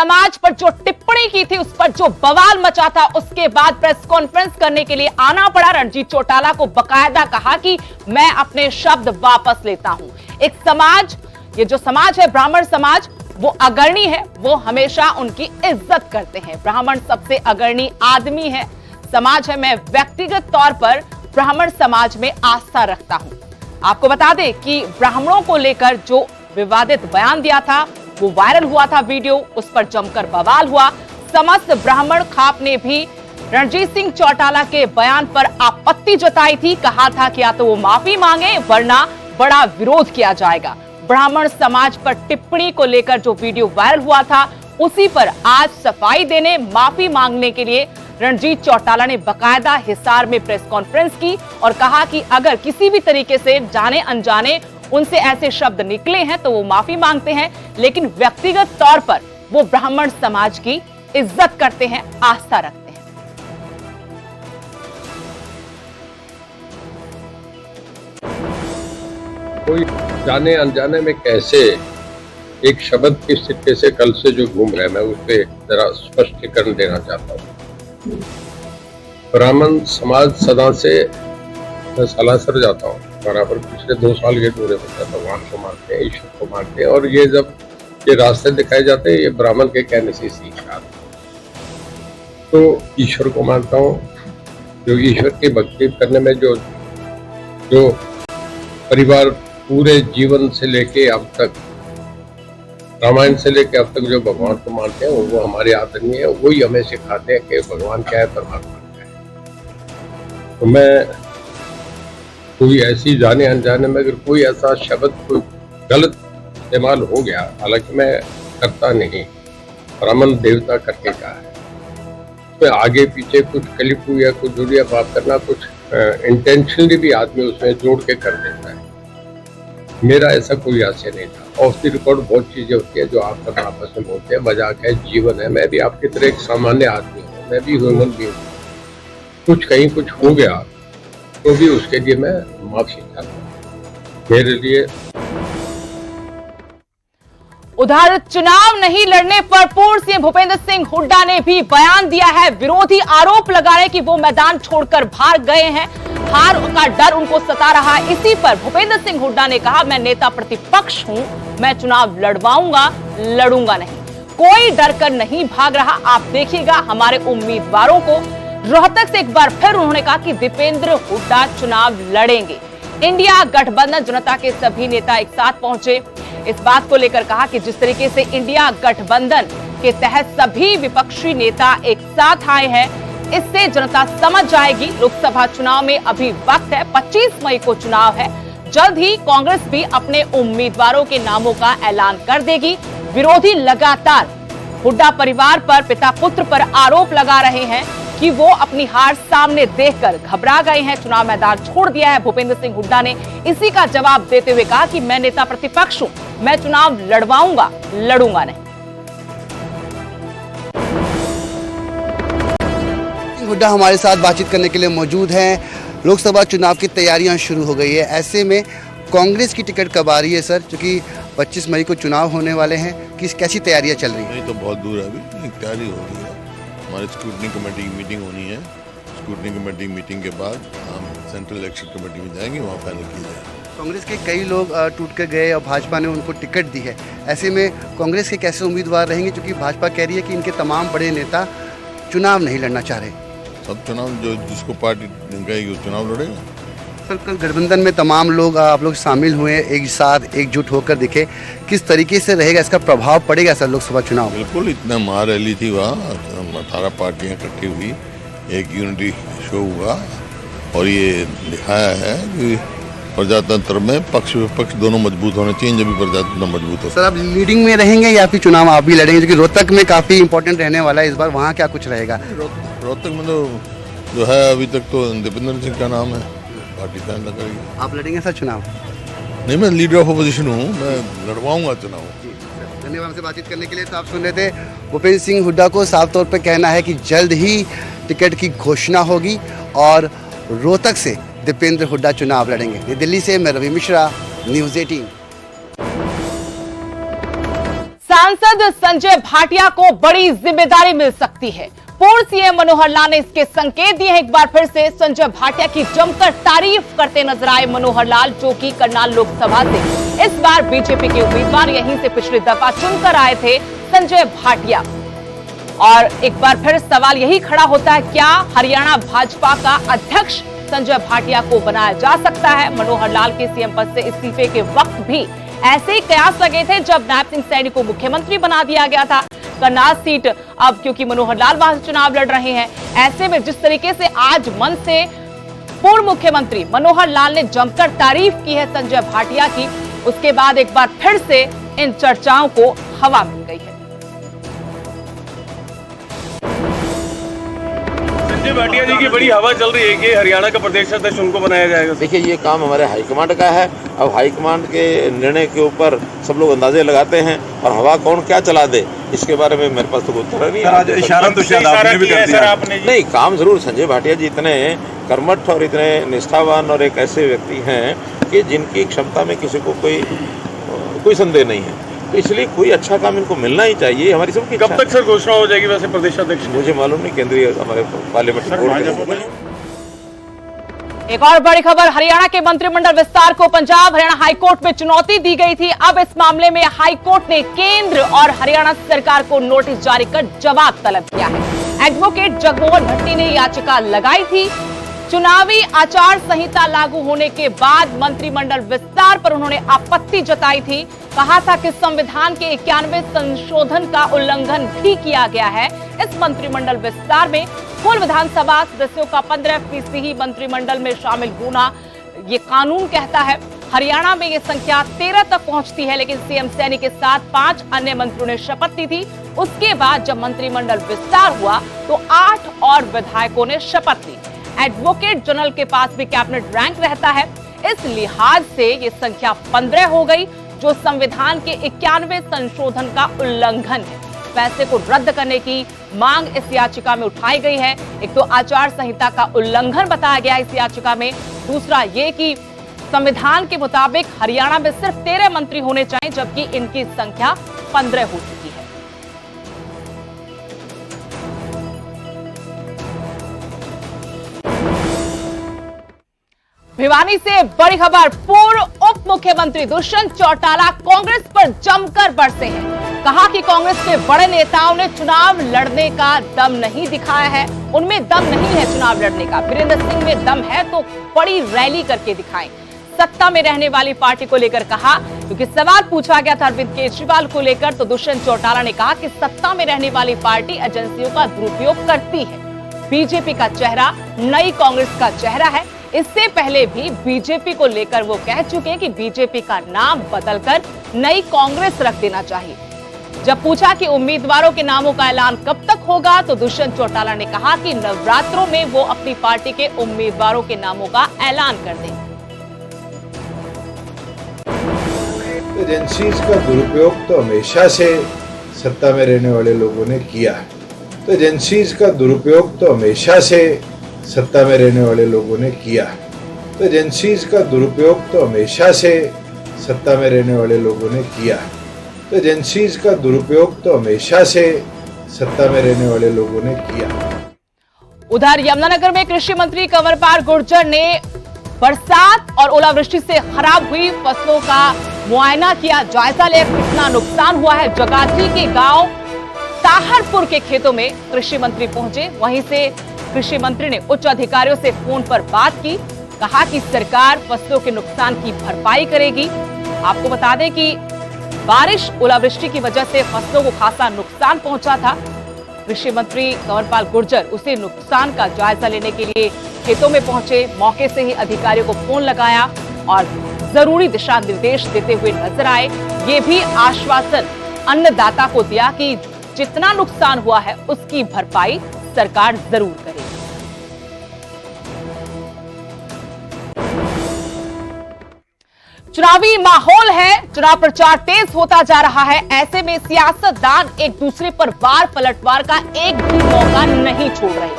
समाज पर जो टिप्पणी की थी, उस पर जो बवाल मचा था, उसके बाद प्रेस कॉन्फ्रेंस करने के लिए आना पड़ा। रणजीत चौटाला को बकायदा कहा कि मैं अपने शब्द वापस लेता हूं। एक समाज, ये जो समाज है ब्राह्मण समाज, वो अग्रणी है, वो हमेशा उनकी इज्जत करते हैं। ब्राह्मण सबसे अग्रणी आदमी है, समाज है। मैं व्यक्तिगत तौर पर ब्राह्मण समाज में आस्था रखता हूं। आपको बता दें कि ब्राह्मणों को लेकर जो विवादित बयान दिया था, वो वायरल हुआ था वीडियो, उस पर जमकर बवाल हुआ। समस्त ब्राह्मण खाप ने भी रणजीत सिंह चौटाला के बयान पर आपत्ति जताई थी। कहा था कि या तो वो माफी मांगे वरना बड़ा विरोध किया जाएगा। ब्राह्मण समाज पर टिप्पणी को लेकर जो वीडियो वायरल हुआ था, उसी पर आज सफाई देने, माफी मांगने के लिए रणजीत चौटाला ने बकायदा हिसार में प्रेस कॉन्फ्रेंस की और कहा कि अगर किसी भी तरीके से जाने अनजाने उनसे ऐसे शब्द निकले हैं तो वो माफी मांगते हैं, लेकिन व्यक्तिगत तौर पर वो ब्राह्मण समाज की इज्जत करते हैं, आस्था रखते हैं। कोई जाने अनजाने में कैसे एक शब्द के सिक्के से कल से जो घूम रहा है, मैं उस पर जरा स्पष्टीकरण देना चाहता हूँ। ब्राह्मण समाज सदा से मैं सालासर जाता हूँ, बराबर पिछले 2 साल के दौरे पर भगवान को मानते हैं, ईश्वर को मानते हैं, और ये जब ये रास्ते दिखाए जाते हैं, ये ब्राह्मण के कहने से सीख रहा। तो ईश्वर को मानता हूँ, जो ईश्वर की भक्ति करने में जो परिवार पूरे जीवन से लेके अब तक, रामायण से लेके अब तक जो भगवान को मानते हैं, वो हमारे आदरणीय है। वही हमें सिखाते हैं कि भगवान क्या है, परमात्मा क्या है। तो मैं कोई ऐसी जाने अनजाने में अगर कोई ऐसा शब्द कोई गलत इस्तेमाल हो गया, हालांकि मैं करता नहीं, ब्राह्मण देवता करके कहा है, तो आगे पीछे कुछ कलिपू या कुछ जुड़िया बात करना, कुछ इंटेंशनली भी आदमी उसमें जोड़ के कर देता है। मेरा ऐसा कोई आशय नहीं था। ऑफ द रिकॉर्ड बहुत चीजें होती है जो आप सब आपस में बोलते हैं, मजाक है, जीवन है। मैं भी आपकी तरह एक सामान्य आदमी हूँ, मैं भी ह्यूमन बीइंग हूँ। कुछ कहीं कुछ हो गया तो भी उसके लिए मैं माफी चाहता हूँ। मेरे लिए उधर चुनाव नहीं लड़ने पर पूर्व सीएम भूपेंद्र सिंह हुड्डा ने भी बयान दिया है। विरोधी आरोप लगा रहे कि वो मैदान छोड़कर भाग गए हैं, हार का डर उनको सता रहा। इसी पर भूपेंद्र सिंह हुड्डा ने कहा, मैं नेता प्रतिपक्ष हूं, मैं चुनाव लड़वाऊंगा, लड़ूंगा नहीं, कोई डर कर नहीं भाग रहा। आप देखिएगा हमारे उम्मीदवारों को। रोहतक से एक बार फिर उन्होंने कहा कि दीपेंद्र हुड्डा चुनाव लड़ेंगे। इंडिया गठबंधन जनता के सभी नेता एक साथ पहुंचे। इस बात को लेकर कहा कि जिस तरीके से इंडिया गठबंधन के तहत सभी विपक्षी नेता एक साथ आए हैं, इससे जनता समझ जाएगी। लोकसभा चुनाव में अभी वक्त है, 25 मई को चुनाव है। जल्द ही कांग्रेस भी अपने उम्मीदवारों के नामों का ऐलान कर देगी। विरोधी लगातार हुड्डा परिवार पर, पिता पुत्र पर आरोप लगा रहे हैं कि वो अपनी हार सामने देखकर घबरा गए हैं, चुनाव मैदान छोड़ दिया है। भूपेंद्र सिंह हुड्डा ने इसी का जवाब देते हुए कहा कि मैं नेता प्रतिपक्ष हूं, मैं चुनाव लड़वाऊंगा, लड़ूंगा नहीं। हुड्डा हमारे साथ बातचीत करने के लिए मौजूद हैं। लोकसभा चुनाव की तैयारियां शुरू हो गई है, ऐसे में कांग्रेस की टिकट कब आ रही है सर? क्योंकि 25 मई को चुनाव होने वाले हैं, कैसी तैयारियां चल रही हैं? नहीं तो बहुत दूर है, अभी तैयारी हो रही है। हमारी स्क्रूटनी कमेटी की मीटिंग होनी है। स्क्रूटनी कमेटी मीटिंग के बाद हम सेंट्रल इलेक्शन कमेटी में जाएंगे, वहाँ फाइनल की जाएगी। कांग्रेस के कई लोग टूट कर गए और भाजपा ने उनको टिकट दी है, ऐसे में कांग्रेस के कैसे उम्मीदवार रहेंगे? क्योंकि भाजपा कह रही है कि इनके तमाम बड़े नेता चुनाव नहीं लड़ना चाह रहे। सब चुनाव जो जिसको पार्टी कहेगी वो चुनाव लड़ेगा। सर, कल गठबंधन में तमाम लोग आप लोग शामिल हुए, एक साथ एकजुट होकर दिखे, किस तरीके से रहेगा, इसका प्रभाव पड़ेगा सर लोकसभा चुनाव? बिल्कुल, इतना मार रैली थी वहाँ, 18 पार्टियाँ इकट्ठी हुई, एक यूनिटी शो हुआ और ये दिखाया है कि प्रजातंत्र में पक्ष विपक्ष दोनों मजबूत होने चाहिए, जब भी प्रजातंत्र मजबूत हो। सर, आप लीडिंग में रहेंगे या फिर चुनाव आप भी लड़ेंगे? क्योंकि रोहतक में काफ़ी इंपॉर्टेंट रहने वाला है इस बार, वहाँ क्या कुछ रहेगा? रोहतक में तो जो है अभी तक तो दीपेंद्र सिंह का नाम है, पार्टी फैसला करेगी। आप लड़ेंगे सर चुनाव? नहीं, मैं लीडर ऑफ अपोजिशन हूँ, मैं लड़वाऊंगा चुनाव। धन्यवाद हमसे बातचीत करने के लिए। तो आप सुन रहे थे भूपेंद्र सिंह हुड्डा को साफ तौर पर कहना है कि जल्द ही टिकट की घोषणा होगी और रोहतक से दीपेंद्र हुड्डा चुनाव लड़ेंगे। नई दिल्ली से मैं रवि मिश्रा, न्यूज़ 18। सांसद संजय भाटिया को बड़ी जिम्मेदारी मिल सकती है। पूर्व सीएम मनोहर लाल ने इसके संकेत दिए हैं। एक बार फिर से संजय भाटिया की जमकर तारीफ करते नजर आए मनोहर लाल, जो कि करनाल लोकसभा से इस बार बीजेपी के उम्मीदवार, यहीं से पिछली दफा चुनकर आए थे संजय भाटिया। और एक बार फिर सवाल यही खड़ा होता है, क्या हरियाणा भाजपा का अध्यक्ष संजय भाटिया को बनाया जा सकता है? मनोहर लाल के सीएम पद से इस्तीफे के वक्त भी ऐसे ही कयास लगे थे जब नायब सिंह सैनी को मुख्यमंत्री बना दिया गया था। करनाल सीट अब क्योंकि मनोहर लाल वहां से चुनाव लड़ रहे हैं, ऐसे में जिस तरीके से आज मन से पूर्व मुख्यमंत्री मनोहर लाल ने जमकर तारीफ की है संजय भाटिया की, उसके बाद एक बार फिर से इन चर्चाओं को हवा मिल गई है। संजय भाटिया जी की बड़ी हवा चल रही है कि हरियाणा का प्रदेश अध्यक्ष उनको बनाया जाएगा। देखिए, ये काम हमारे हाईकमांड का है। अब हाईकमांड के निर्णय के ऊपर सब लोग अंदाजे लगाते हैं, और हवा कौन क्या चला दे इसके बारे में मेरे पास तो उत्तर नहीं है। इशारा तो शायद आपने भी कर दिया। नहीं, काम जरूर। संजय भाटिया जी इतने कर्मठ और इतने निष्ठावान और एक ऐसे व्यक्ति हैं कि जिनकी क्षमता में किसी को कोई संदेह नहीं है, तो इसलिए कोई अच्छा काम इनको मिलना ही चाहिए। हमारी सबकी कब तक सर घोषणा हो जाएगी वैसे प्रदेश अध्यक्ष? मुझे मालूम नहीं, केंद्रीय हमारे पार्लियामेंट्री बोर्ड। एक और बड़ी खबर, हरियाणा के मंत्रिमंडल विस्तार को पंजाब हरियाणा हाईकोर्ट में चुनौती दी गई थी। अब इस मामले में हाईकोर्ट ने केंद्र और हरियाणा सरकार को नोटिस जारी कर जवाब तलब किया है। एडवोकेट जगमोहन भट्टी ने याचिका लगाई थी। चुनावी आचार संहिता लागू होने के बाद मंत्रिमंडल विस्तार पर उन्होंने आपत्ति जताई थी। कहा था कि संविधान के 91 संशोधन का उल्लंघन भी किया गया है। इस मंत्रिमंडल विस्तार में कुल विधानसभा सदस्यों का 15% ही मंत्रिमंडल में शामिल होना ये कानून कहता है। हरियाणा में ये संख्या 13 तक पहुंचती है, लेकिन सीएम सैनी के साथ 5 अन्य मंत्रियों ने शपथ ली थी। उसके बाद जब मंत्रिमंडल विस्तार हुआ तो 8 और विधायकों ने शपथ ली। एडवोकेट जनरल के पास भी कैबिनेट रैंक रहता है, इस लिहाज से ये संख्या 15 हो गई, जो संविधान के 91 संशोधन का उल्लंघन है। फैसले को रद्द करने की मांग इस याचिका में उठाई गई है। एक तो आचार संहिता का उल्लंघन बताया गया इस याचिका में, दूसरा ये कि संविधान के मुताबिक हरियाणा में सिर्फ 13 मंत्री होने चाहिए, जबकि इनकी संख्या 15 हो चुकी है। भिवानी से बड़ी खबर, पूर्व उप मुख्यमंत्री दुष्यंत चौटाला कांग्रेस पर जमकर बरसे हैं। कहा कि कांग्रेस के बड़े नेताओं ने चुनाव लड़ने का दम नहीं दिखाया है, उनमें दम नहीं है चुनाव लड़ने का। वीरेंद्र सिंह में दम है तो बड़ी रैली करके दिखाएं। सत्ता में रहने वाली पार्टी को लेकर कहा, क्योंकि सवाल पूछा गया था अरविंद केजरीवाल को लेकर, तो दुष्यंत चौटाला ने कहा कि सत्ता में रहने वाली पार्टी एजेंसियों का दुरुपयोग करती है। बीजेपी का चेहरा नई कांग्रेस का चेहरा है। इससे पहले भी बीजेपी को लेकर वो कह चुके हैं कि बीजेपी का नाम बदलकर नई कांग्रेस रख देना चाहिए। जब पूछा कि उम्मीदवारों के नामों का ऐलान कब तक होगा, तो दुष्यंत चौटाला ने कहा कि नवरात्रों में वो अपनी पार्टी के उम्मीदवारों के नामों का ऐलान कर देंगे। एजेंसीज का दुरुपयोग तो हमेशा से सत्ता में रहने वाले लोगों ने किया है। तो एजेंसीज का दुरुपयोग तो हमेशा से सत्ता में रहने वाले लोगों ने किया है। तो एजेंसीज का दुरुपयोग तो हमेशा से सत्ता में रहने वाले लोगों ने किया है। तो एजेंसीज का दुरुपयोग तो हमेशा से सत्ता में रहने वाले लोगों ने किया। उधर यमुनानगर में कृषि मंत्री कंवरपाल गुर्जर ने बरसात और ओलावृष्टि से खराब हुई फसलों का मुआयना किया, जायजा लिया कितना नुकसान हुआ है। जगाती के गांव ताहरपुर के खेतों में कृषि मंत्री पहुंचे, वहीं से कृषि मंत्री ने उच्च अधिकारियों से फोन पर बात की। कहा कि सरकार फसलों के नुकसान की भरपाई करेगी। आपको बता दें कि बारिश ओलावृष्टि की वजह से फसलों को खासा नुकसान पहुंचा था। कृषि मंत्री कंवरपाल गुर्जर उसी नुकसान का जायजा लेने के लिए खेतों में पहुंचे। मौके से ही अधिकारियों को फोन लगाया और जरूरी दिशा निर्देश देते हुए नजर आए। ये भी आश्वासन अन्नदाता को दिया कि जितना नुकसान हुआ है उसकी भरपाई सरकार जरूर करेगी। चुनावी माहौल है, चुनाव प्रचार तेज होता जा रहा है। ऐसे में सियासतदान एक दूसरे पर वार पलटवार का एक भी मौका नहीं छोड़ रहे।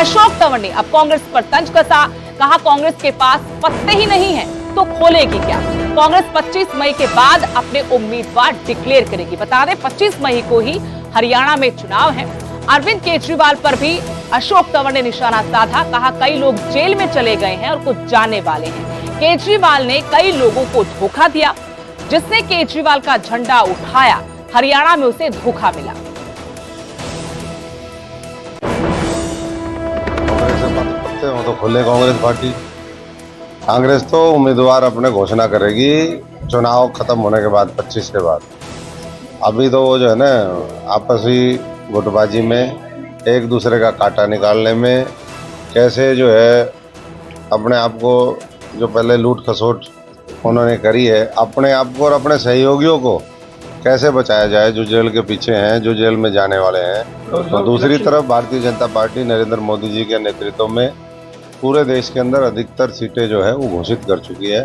अशोक तंवर ने अब कांग्रेस पर तंज कसा। कहा कांग्रेस के पास पत्ते ही नहीं है, तो खोलेगी क्या? कांग्रेस 25 मई के बाद अपने उम्मीदवार डिक्लेयर करेगी। बता दें 25 मई को ही हरियाणा में चुनाव है। अरविंद केजरीवाल पर भी अशोक तंवर ने निशाना साधा, कहा कई लोग जेल में चले गए हैं और कुछ जाने वाले हैं। केजरीवाल ने कई लोगों को धोखा दिया। जिसने केजरीवाल का झंडा उठाया, हरियाणा में उसे धोखा मिला। कांग्रेस से बात करते हो तो खुले कांग्रेस पार्टी। कांग्रेस तो उम्मीदवार अपने घोषणा करेगी चुनाव खत्म होने के बाद, 25 के बाद। अभी तो वो जो है ना आपसी गुटबाजी में, एक दूसरे का कांटा निकालने में, कैसे जो है अपने आप को, जो पहले लूट खसोट उन्होंने करी है, अपने आप को और अपने सहयोगियों को कैसे बचाया जाए जो जेल के पीछे हैं, जो जेल में जाने वाले हैं। तो दूसरी तरफ भारतीय जनता पार्टी नरेंद्र मोदी जी के नेतृत्व में पूरे देश के अंदर अधिकतर सीटें जो है वो घोषित कर चुकी है।